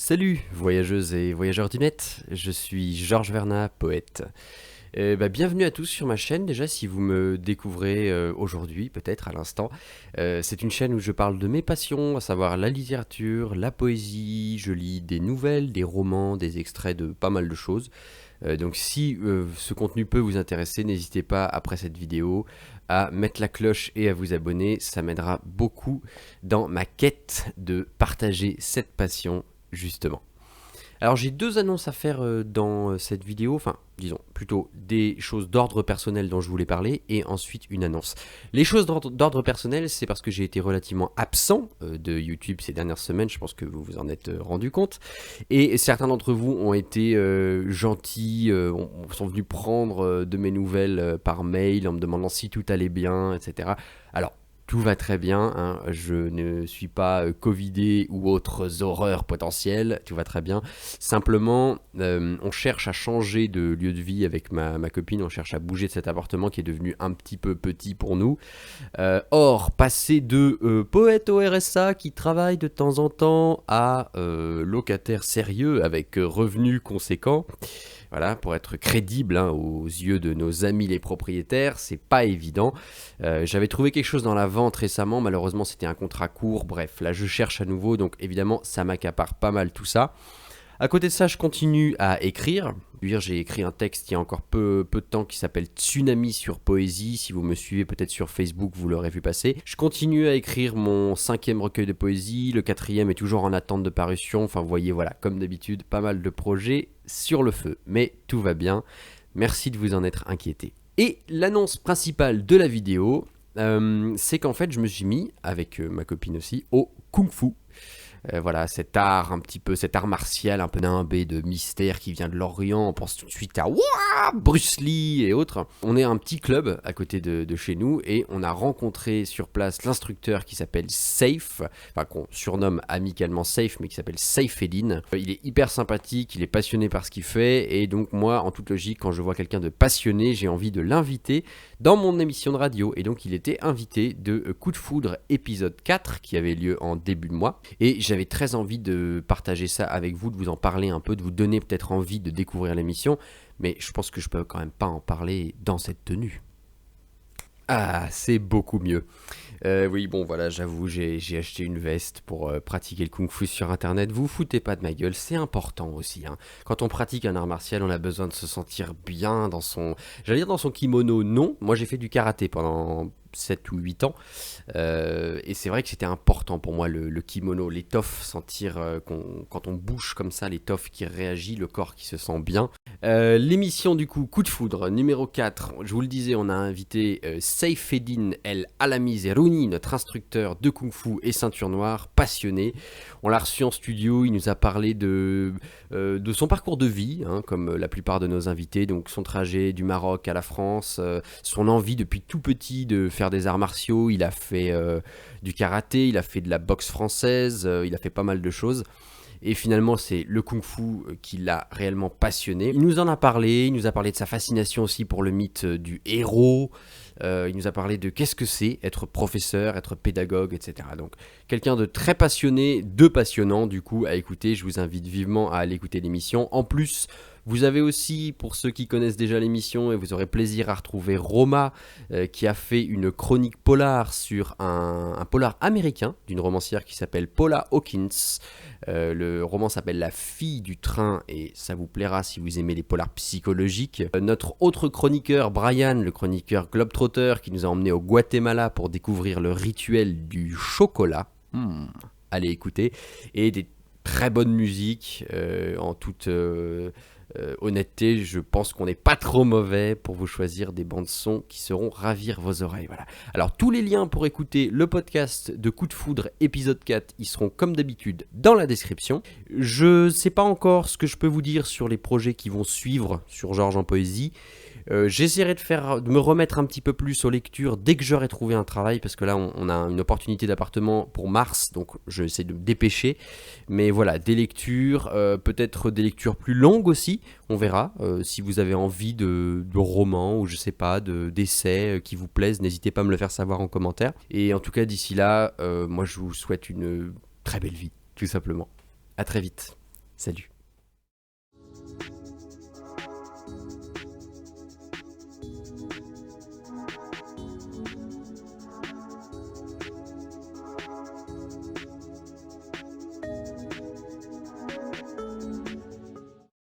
Salut, voyageuses et voyageurs du net, je suis Georges Vernat, poète. Bienvenue à tous sur ma chaîne, déjà si vous me découvrez aujourd'hui, peut-être à l'instant. C'est une chaîne où je parle de mes passions, à savoir la littérature, la poésie, je lis des nouvelles, des romans, des extraits de pas mal de choses. Donc si ce contenu peut vous intéresser, n'hésitez pas après cette vidéo à mettre la cloche et à vous abonner, ça m'aidera beaucoup dans ma quête de partager cette passion justement. Alors j'ai deux annonces à faire dans cette vidéo, enfin disons plutôt des choses d'ordre personnel dont je voulais parler et ensuite une annonce. Les choses d'ordre personnel, c'est parce que j'ai été relativement absent de YouTube ces dernières semaines, je pense que vous vous en êtes rendu compte, et certains d'entre vous ont été gentils, sont venus prendre de mes nouvelles par mail en me demandant si tout allait bien, etc. Alors tout va très bien, hein. Je ne suis pas covidé ou autres horreurs potentielles, tout va très bien. Simplement, on cherche à changer de lieu de vie avec ma copine, on cherche à bouger de cet appartement qui est devenu un petit peu petit pour nous. Or, passer de poète au RSA qui travaille de temps en temps à locataire sérieux avec revenus conséquents, voilà, pour être crédible hein, aux yeux de nos amis les propriétaires, c'est pas évident. J'avais trouvé quelque chose dans la vente récemment, malheureusement c'était un contrat court, bref, là je cherche à nouveau, donc évidemment ça m'accapare pas mal tout ça. À côté de ça, je continue à écrire. J'ai écrit un texte il y a encore peu de temps qui s'appelle Tsunami sur poésie. Si vous me suivez peut-être sur Facebook, vous l'aurez vu passer. Je continue à écrire mon 5e recueil de poésie. Le 4e est toujours en attente de parution. Enfin, vous voyez, voilà, comme d'habitude, pas mal de projets sur le feu. Mais tout va bien. Merci de vous en être inquiété. Et l'annonce principale de la vidéo, c'est qu'en fait, je me suis mis, avec ma copine aussi, au kung-fu. Voilà, cet art un petit peu, cet art martial un peu nimbé de mystère qui vient de l'Orient, on pense tout de suite à Bruce Lee et autres. On est un petit club à côté de chez nous et on a rencontré sur place l'instructeur qui s'appelle Safe, enfin qu'on surnomme amicalement Safe mais qui s'appelle Saifeddin. Il est hyper sympathique, il est passionné par ce qu'il fait et donc moi en toute logique quand je vois quelqu'un de passionné j'ai envie de l'inviter dans mon émission de radio et donc il était invité de Coup de foudre épisode 4 qui avait lieu en début de mois et j'avais très envie de partager ça avec vous, de vous en parler un peu, de vous donner peut-être envie de découvrir l'émission, mais je pense que je peux quand même pas en parler dans cette tenue. Ah, c'est beaucoup mieux. Oui, bon, voilà, j'avoue, j'ai acheté une veste pour pratiquer le kung-fu sur Internet. Vous foutez pas de ma gueule, c'est important aussi. Hein. Quand on pratique un art martial, on a besoin de se sentir bien dans son... J'allais dire dans son kimono, non. Moi, j'ai fait du karaté pendant 7 ou 8 ans. Et c'est vrai que c'était important pour moi, le kimono, l'étoffe, sentir quand on bouge comme ça, l'étoffe qui réagit, le corps qui se sent bien. L'émission du coup, Coup de foudre, numéro 4, je vous le disais, on a invité Saifeddin El Alami Zerouni, notre instructeur de Kung Fu et ceinture noire, passionné. On l'a reçu en studio, il nous a parlé de son parcours de vie, hein, comme la plupart de nos invités, donc son trajet du Maroc à la France, son envie depuis tout petit de faire des arts martiaux, il a fait du karaté, il a fait de la boxe française, il a fait pas mal de choses. Et finalement, c'est le kung-fu qui l'a réellement passionné. Il nous en a parlé, il nous a parlé de sa fascination aussi pour le mythe du héros. Il nous a parlé de qu'est-ce que c'est être professeur, être pédagogue, etc. Donc, quelqu'un de très passionné, de passionnant, du coup, à écouter. Je vous invite vivement à aller écouter l'émission. En plus, vous avez aussi, pour ceux qui connaissent déjà l'émission, et vous aurez plaisir à retrouver Roma, qui a fait une chronique polar sur un polar américain, d'une romancière qui s'appelle Paula Hawkins. Le roman s'appelle La fille du train, et ça vous plaira si vous aimez les polars psychologiques. Notre autre chroniqueur, Brian, le chroniqueur Globetrotter, qui nous a emmenés au Guatemala pour découvrir le rituel du chocolat. Allez écouter. Et des très bonnes musiques, en toute... honnêteté, je pense qu'on n'est pas trop mauvais pour vous choisir des bandes son qui sauront ravir vos oreilles. Voilà. Alors tous les liens pour écouter le podcast de Coup de foudre épisode 4, ils seront comme d'habitude dans la description. Je sais pas encore ce que je peux vous dire sur les projets qui vont suivre sur Georges en poésie. J'essaierai de me remettre un petit peu plus aux lectures dès que j'aurai trouvé un travail, parce que là on a une opportunité d'appartement pour mars, donc j'essaie de me dépêcher. Mais voilà, des lectures, peut-être des lectures plus longues aussi, on verra. Si vous avez envie de romans ou je sais pas, d'essais qui vous plaisent, n'hésitez pas à me le faire savoir en commentaire. Et en tout cas d'ici là, moi je vous souhaite une très belle vie, tout simplement. À très vite. Salut.